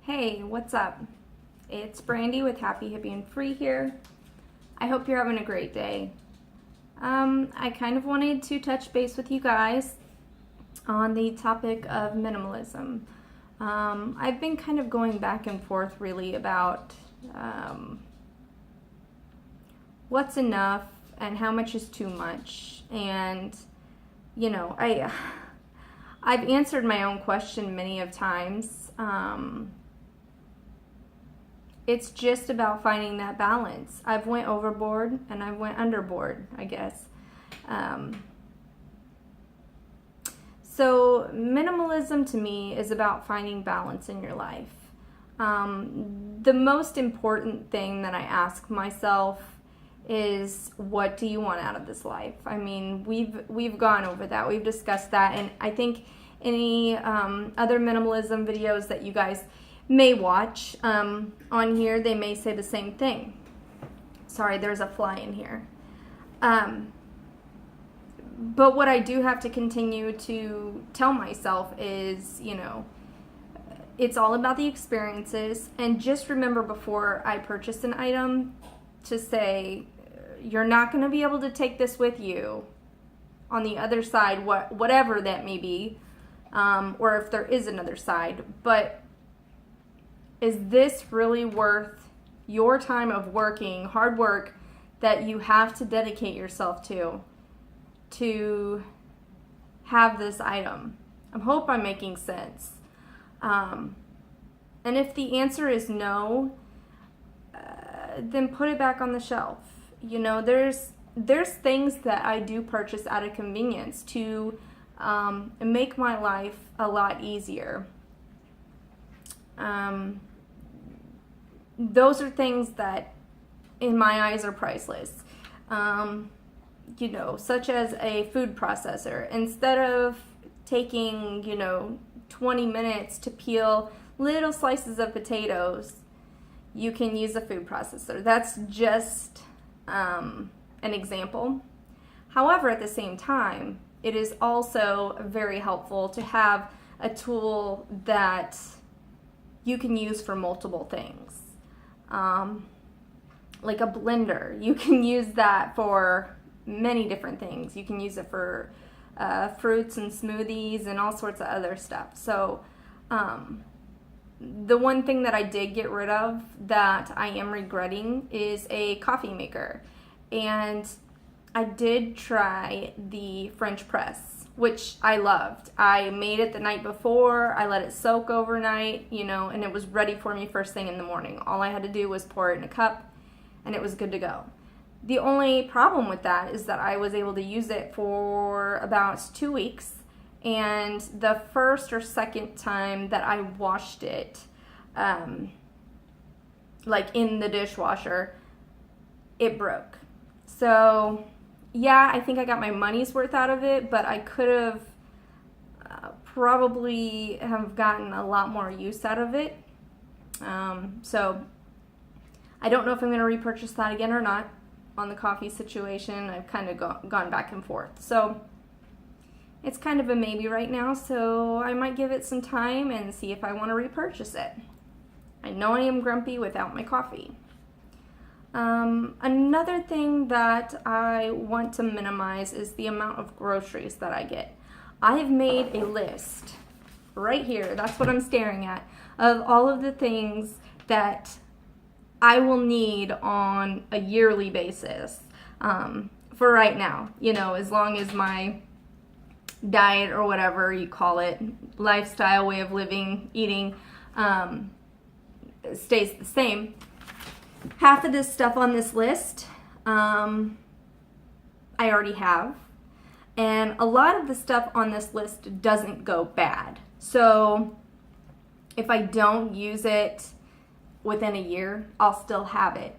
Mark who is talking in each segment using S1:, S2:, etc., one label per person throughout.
S1: Hey, what's up? It's Brandy with Happy, Hippie, and Free here. I hope you're having a great day. I kind of wanted to touch base with you guys on the topic of minimalism. I've been kind of going back and forth really about what's enough and how much is too much. And, I've answered my own question many of times. It's just about finding that balance. I've went overboard and I went underboard, I guess. So minimalism to me is about finding balance in your life. The most important thing that I ask myself is, what do you want out of this life? I mean, we've gone over that. We've discussed that, and I think any other minimalism videos that you guys may watch on here, they may say the same thing. Sorry, there's a fly in here. But what I do have to continue to tell myself is, it's all about the experiences. And just remember, before I purchase an item, to say, you're not going to be able to take this with you on the other side, whatever that may be, or if there is another side. But is this really worth your time of working, hard work, that you have to dedicate yourself to have this item? I hope I'm making sense. And if the answer is no, then put it back on the shelf. There's things that I do purchase out of convenience to make my life a lot easier. Those are things that in my eyes are priceless. Such as a food processor. Instead of taking, 20 minutes to peel little slices of potatoes, you can use a food processor. That's just an example. However, at the same time, it is also very helpful to have a tool that you can use for multiple things. Like a blender. You can use that for many different things. You can use it for fruits and smoothies and all sorts of other stuff. So the one thing that I did get rid of that I am regretting is a coffee maker. And I did try the French press, which I loved. I made it the night before. I let it soak overnight, and it was ready for me first thing in the morning. All I had to do was pour it in a cup, and it was good to go. The only problem with that is that I was able to use it for about 2 weeks, and the first or second time that I washed it, like in the dishwasher, it broke. So yeah, I think I got my money's worth out of it, but I could have probably have gotten a lot more use out of it. So I don't know if I'm going to repurchase that again or not. On the coffee situation, I've kind of gone back and forth. So it's kind of a maybe right now, so I might give it some time and see if I want to repurchase it. I know I am grumpy without my coffee. Another thing that I want to minimize is the amount of groceries that I get. I have made a list right here, that's what I'm staring at, of all of the things that I will need on a yearly basis for right now, as long as my diet or whatever you call it, lifestyle, way of living, eating, stays the same. Half of this stuff on this list, I already have. And a lot of the stuff on this list doesn't go bad. So if I don't use it within a year, I'll still have it.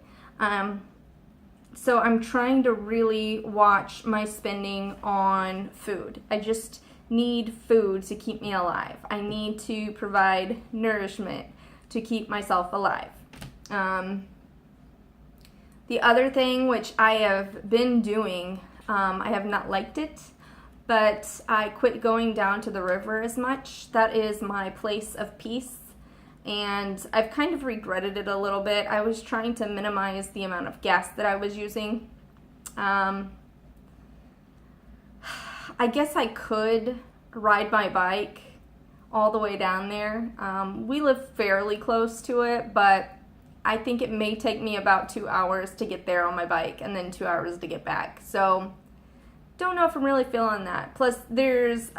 S1: So I'm trying to really watch my spending on food. I just need food to keep me alive. I need to provide nourishment to keep myself alive. The other thing which I have been doing, I have not liked it, but I quit going down to the river as much. That is my place of peace. and I've kind of regretted it a little bit. I was trying to minimize the amount of gas that I was using. I guess I could ride my bike all the way down there. We live fairly close to it, but I think it may take me about 2 hours to get there on my bike and then 2 hours to get back. So don't know if I'm really feeling that. Plus there's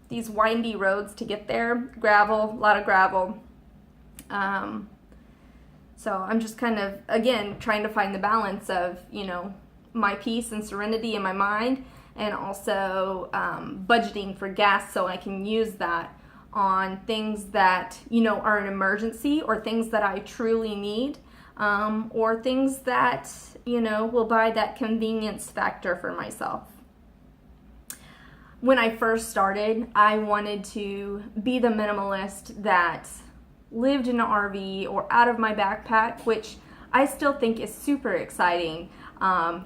S1: these windy roads to get there, gravel, a lot of gravel. So I'm just kind of, again, trying to find the balance of, you know, my peace and serenity in my mind, and also budgeting for gas so I can use that on things that, you know, are an emergency, or things that I truly need, or things that, you know, will buy that convenience factor for myself. When I first started, I wanted to be the minimalist that lived in an RV or out of my backpack, which I still think is super exciting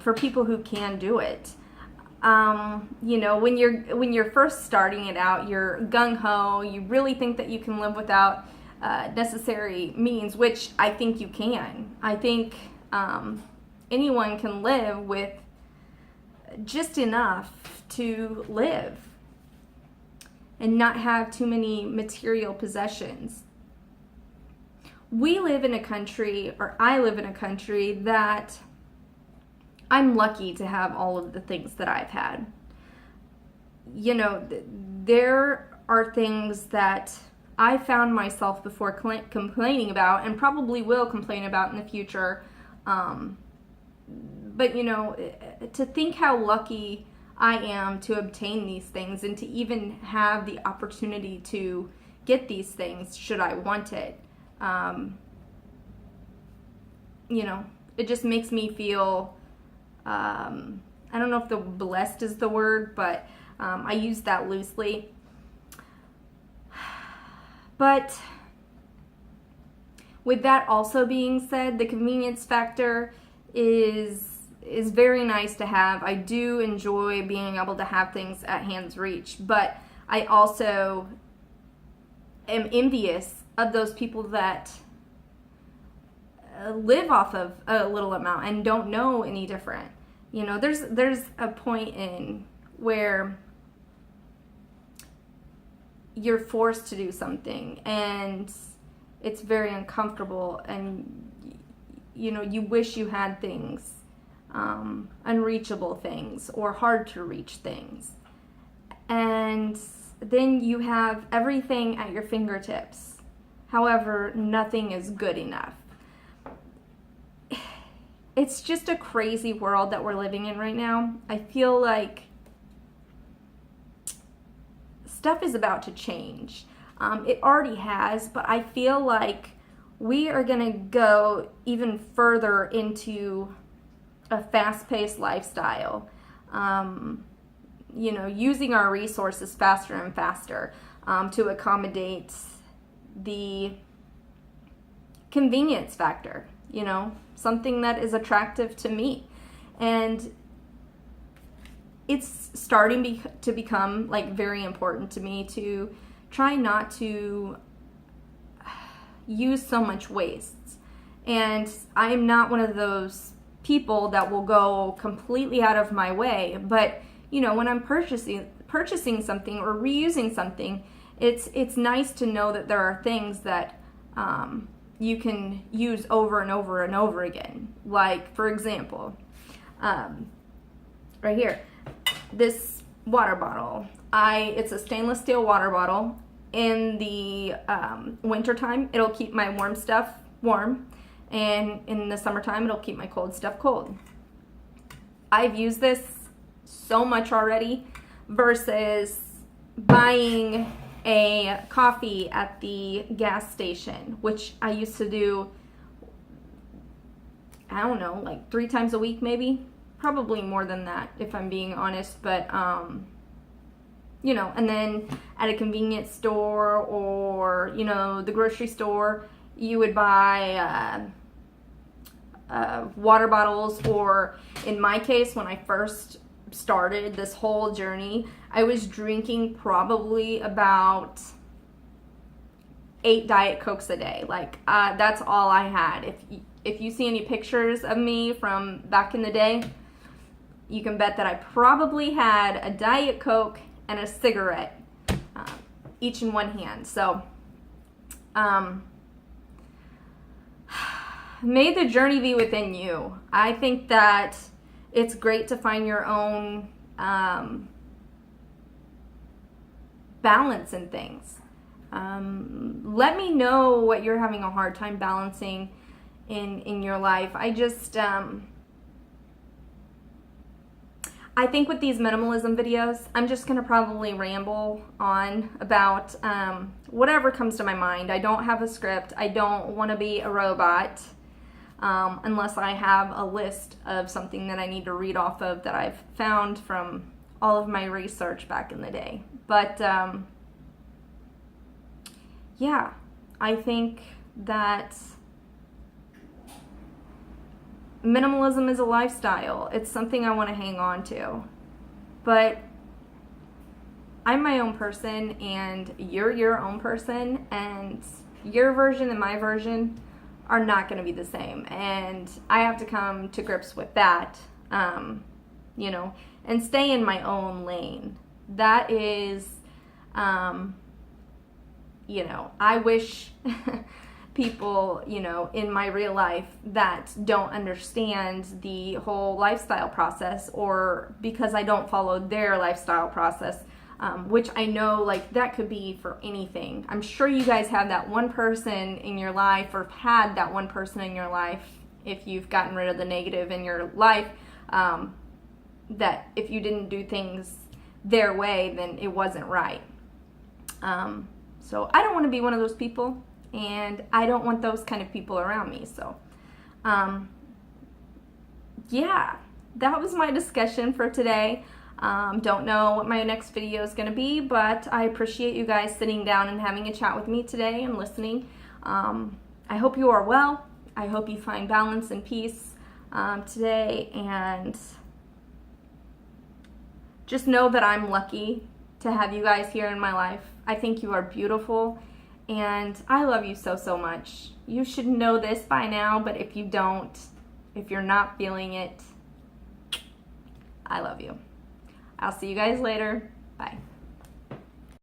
S1: for people who can do it. You know, when you're first starting it out, you're gung-ho, you really think that you can live without necessary means, which I think you can. I think anyone can live with just enough to live and not have too many material possessions. We live in a country, or I live in a country, that I'm lucky to have all of the things that I've had. You know, there are things that I found myself before complaining about, and probably will complain about in the future. But, you know, to think how lucky I am to obtain these things, and to even have the opportunity to get these things should I want it. You know, it just makes me feel, I don't know if the blessed is the word, but I use that loosely. But with that also being said, the convenience factor is very nice to have. I do enjoy being able to have things at hand's reach, but I also am envious of those people that live off of a little amount and don't know any different. You know, there's a point in where you're forced to do something and it's very uncomfortable, and you know, you wish you had things, unreachable things or hard to reach things, and then you have everything at your fingertips. However, nothing is good enough. It's just a crazy world that we're living in right now. I feel like stuff is about to change. It already has, but I feel like we are going to go even further into a fast-paced lifestyle. You know, using our resources faster and faster to accommodate the convenience factor, you know, something that is attractive to me. And it's starting to become like very important to me to try not to use so much waste. And I am not one of those people that will go completely out of my way, but you know, when I'm purchasing something or reusing something, it's nice to know that there are things that you can use over and over and over again. Like, for example, right here, this water bottle. It's a stainless steel water bottle. In the wintertime, it'll keep my warm stuff warm, and in the summertime, it'll keep my cold stuff cold. I've used this so much already versus buying a coffee at the gas station, which I used to do, I don't know, like 3 times a week maybe. Probably more than that if I'm being honest, but you know, and then at a convenience store or, you know, the grocery store, you would buy water bottles, or in my case, when I first started this whole journey, I was drinking probably about 8 Diet Cokes a day. Like, that's all I had. If you see any pictures of me from back in the day, you can bet that I probably had a Diet Coke and a cigarette, each in one hand. So, may the journey be within you. I think that it's great to find your own balance in things. Let me know what you're having a hard time balancing in your life. I think with these minimalism videos, I'm just going to probably ramble on about whatever comes to my mind. I don't have a script. I don't want to be a robot unless I have a list of something that I need to read off of that I've found from all of my research back in the day. But yeah, I think that minimalism is a lifestyle. It's something I want to hang on to. But I'm my own person, and you're your own person, and your version and my version are not going to be the same. And I have to come to grips with that, you know, and stay in my own lane. That is, you know, I wish people, you know, in my real life that don't understand the whole lifestyle process, or because I don't follow their lifestyle process, which I know, like, that could be for anything. I'm sure you guys have that one person in your life, or had that one person in your life, if you've gotten rid of the negative in your life, that if you didn't do things their way, then it wasn't right. So I don't want to be one of those people, and I don't want those kind of people around me. So, yeah, that was my discussion for today. Don't know what my next video is going to be, but I appreciate you guys sitting down and having a chat with me today and listening. I hope you are well. I hope you find balance and peace today, and just know that I'm lucky to have you guys here in my life. I think you are beautiful, and I love you so, so much. You should know this by now, but if you don't, if you're not feeling it, I love you. I'll see you guys later. Bye.